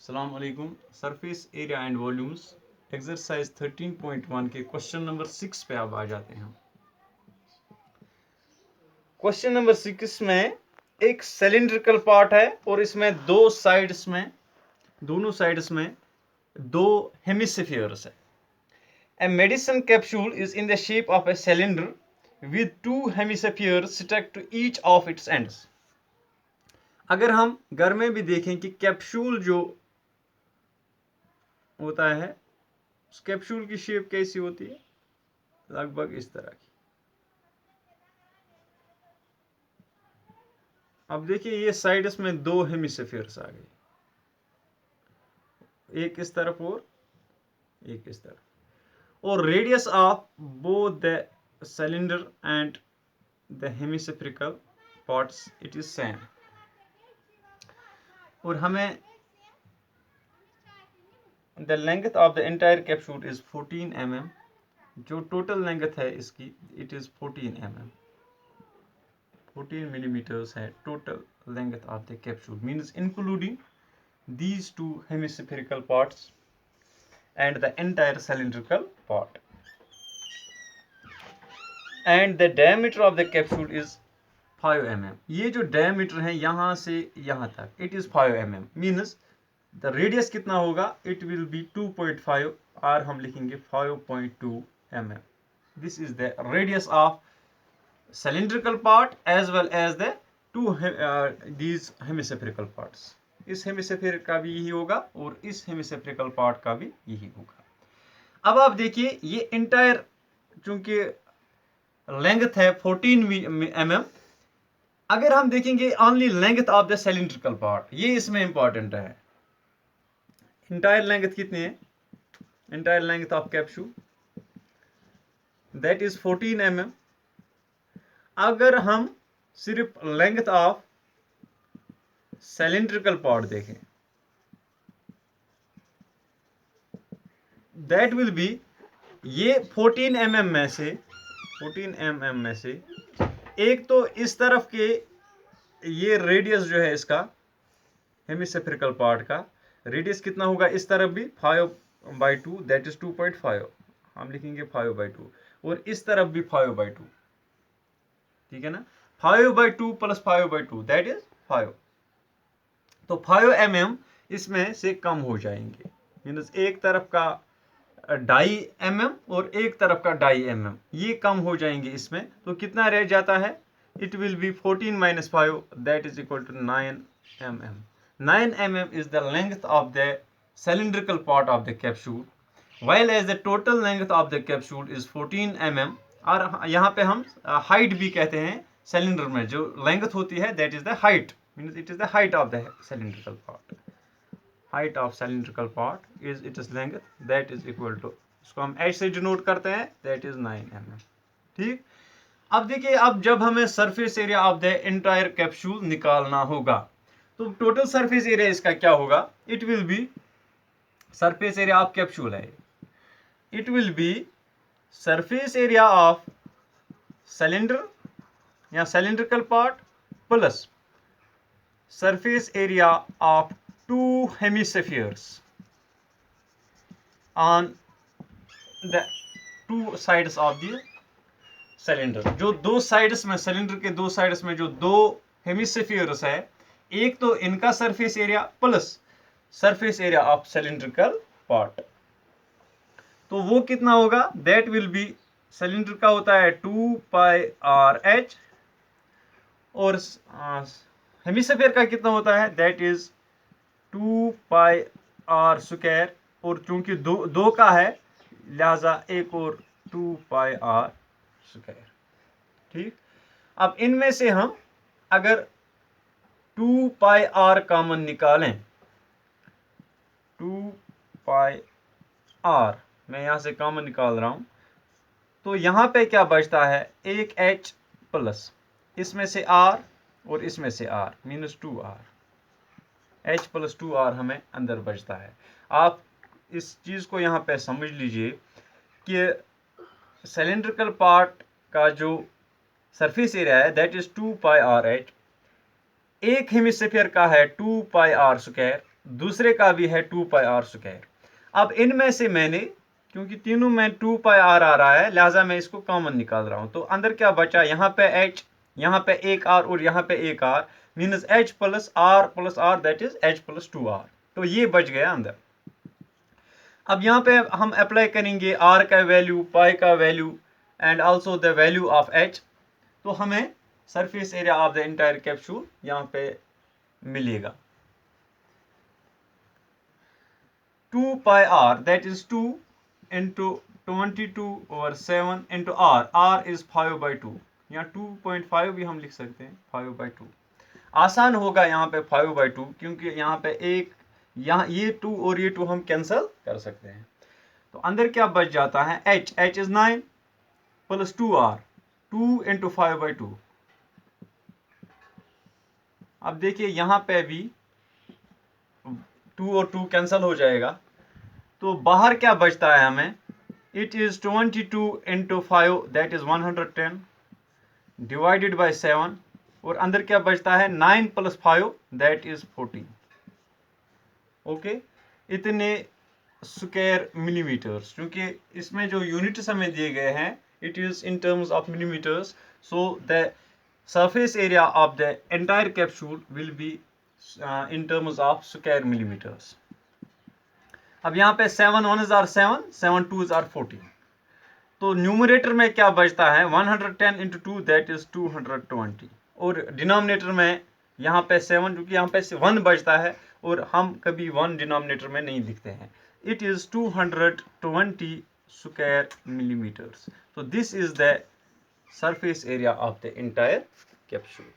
अस्सलाम वालेकुम। Surface area and volumes exercise 13.1 के क्वेश्चन नंबर 6 पे अब आ जाते हैं। क्वेश्चन नंबर 6 में एक सिलिंड्रिकल पार्ट है और इसमें दोनों साइड्स में दो हेमिस्फीयर्स है। A medicine capsule is in the shape of a cylinder with two hemispheres stuck to each of its ends. अगर हम घर में भी देखें कि कैप्सूल जो होता है उस कैप्सूल की शेप कैसी होती है, लगभग इस तरह की। अब देखिए ये साइड्स में दो हेमिस्फीयर्स आ गए, एक इस तरफ और एक इस तरफ, और radius of both the cylinder and the hemispherical parts it is same. और हमें the length of the entire capsule is 14 mm। जो टोटल लेंथ है इसकी इट इज 14 mm, 14 millimeters है total length of the capsule, means including these two hemispherical parts and the entire cylindrical part. And the diameter of the capsule is 5 mm. ये जो diameter है यहाँ से यहाँ तक it is 5 mm, means the radius कितना होगा, it will be 2.5 और हम लिखेंगे 5.2 mm. This is the radius of cylindrical part as well as the these hemispherical parts. इस हेमिस्फीयर का भी यही होगा और इस हेमिस्फेरिकल पार्ट का भी यही होगा। अब आप देखिए ये इंटायर चूंकि लेंथ है 14 mm, अगर हम देखेंगे only length of the cylindrical part, ये इसमें इंपॉर्टेंट है। इंटायर लेंथ कितनी है, entire length of capsule that is 14 mm। अगर हम सिर्फ लेंथ ऑफ सिलिंड्रिकल पार्ट देखें दैट विल बी, ये 14 mm में से एक तो इस तरफ के ये रेडियस जो है इसका हेमिस्फेरिकल पार्ट का रेडियस कितना होगा, इस तरफ भी 5/2 दैट इज 2.5, हम लिखेंगे 5/2, और इस तरफ भी 5/2, ठीक है ना। 5/2 प्लस 5/2 दैट इज 5, तो 5 mm इसमें से कम हो जाएंगे, मीन्स एक तरफ का 2.5 mm और एक तरफ का 2.5 mm, ये कम हो जाएंगे इसमें, तो कितना रह जाता है, it will be 14 minus 5 that is equal to 9 mm. 9 mm is the length of the cylindrical part of the capsule, while as the total length of the capsule is 14 mm. और यहाँ पे हम हाइट भी कहते हैं, cylinder में जो length होती है that is the height, means it is the height of the cylindrical part. Height of cylindrical part is it is length that is equal to, इसको हम h से डिनोट करते हैं, that is 9 mm। ठीक। अब देखिए, अब जब हमें surface area of the entire capsule निकालना होगा तो टोटल सरफेस एरिया इसका क्या होगा, it will be, surface area of capsule है, it will be surface area of cylinder या cylindrical part plus surface area of two hemispheres on the two sides of the cylinder. जो दो sides में, cylinder के दो sides में जो दो हेमिस्फीयर्स है, एक तो इनका surface area plus surface area of cylindrical part, तो वो कितना होगा, दैट विल बी, सिलेंडर का होता है 2πrh और हेमिस्फीयर का कितना होता है, दैट इज 2πr², और चूंकि दो का है लिहाजा एक और 2πr²। ठीक। अब इनमें से हम अगर 2πr कॉमन निकालें, 2πr मैं यहां से कॉमन निकाल रहा हूं, तो यहां पे क्या बचता है, एक h प्लस इसमें से r और इसमें से r, मीनस 2r, h plus 2r हमें अंदर बचता है। आप इस चीज को यहां पे समझ लीजिए कि सिलेंड्रिकल पार्ट का जो सरफेस एरिया है दैट इज 2πrh, एक हेमिस्फीयर का है 2πr², दूसरे का भी है 2 पाई आर स्क्वायर। अब इनमें से मैंने, क्योंकि तीनों में 2 पाई आर आ रहा है, लिहाजा मैं इसको कॉमन निकाल रहा हूं। तो अंदर क्या बचा, यहाँ पे h, यहाँ पे एक r और यहाँ पे एक r, मीनस h plus r that is h plus 2r। तो ये बच गया अंदर। अब यहाँ पे हम अप्लाई करेंगे r का वैल्यू, पाई का value and also the value of h। तो हमें surface area of the entire capsule यहाँ पे मिलेगा 2 pi r, that is 2 into 22/7 into r is 5/2। यहाँ 2.5 भी हम लिख सकते हैं, 5/2 आसान होगा यहाँ पे 5/2, क्योंकि यहाँ पे एक, यहाँ ये 2 और ये 2 हम कैंसिल कर सकते हैं। तो अंदर क्या बच जाता है, h is 9 plus 2r, 2 into 5/2। अब देखिए यहाँ पे भी 2 और 2 कैंसिल हो जाएगा, तो बाहर क्या बचता है हमें, it is 22 into 5 that is 110 divided by 7, और अंदर क्या बचता है 9 प्लस 5 दैट इज 14। ओके, इतने स्क्वायर मिलीमीटर्स, क्योंकि इसमें जो यूनिट्स हमें दिए गए हैं it is in terms of millimetres, so the surface area of the entire capsule will be in terms of square millimeters। अब यहाँ पे 7 1s are 7, 7 2s are 14। तो न्यूमरेटर में क्या बचता है, 110 into 2 दैट इज 220, और डिनोमिनेटर में यहाँ पे 7, क्योंकि यहाँ पे 1 बचता है और हम कभी 1 डिनोमिनेटर में नहीं लिखते हैं। It is 220 square millimetres. तो this is the surface area of the entire capsule।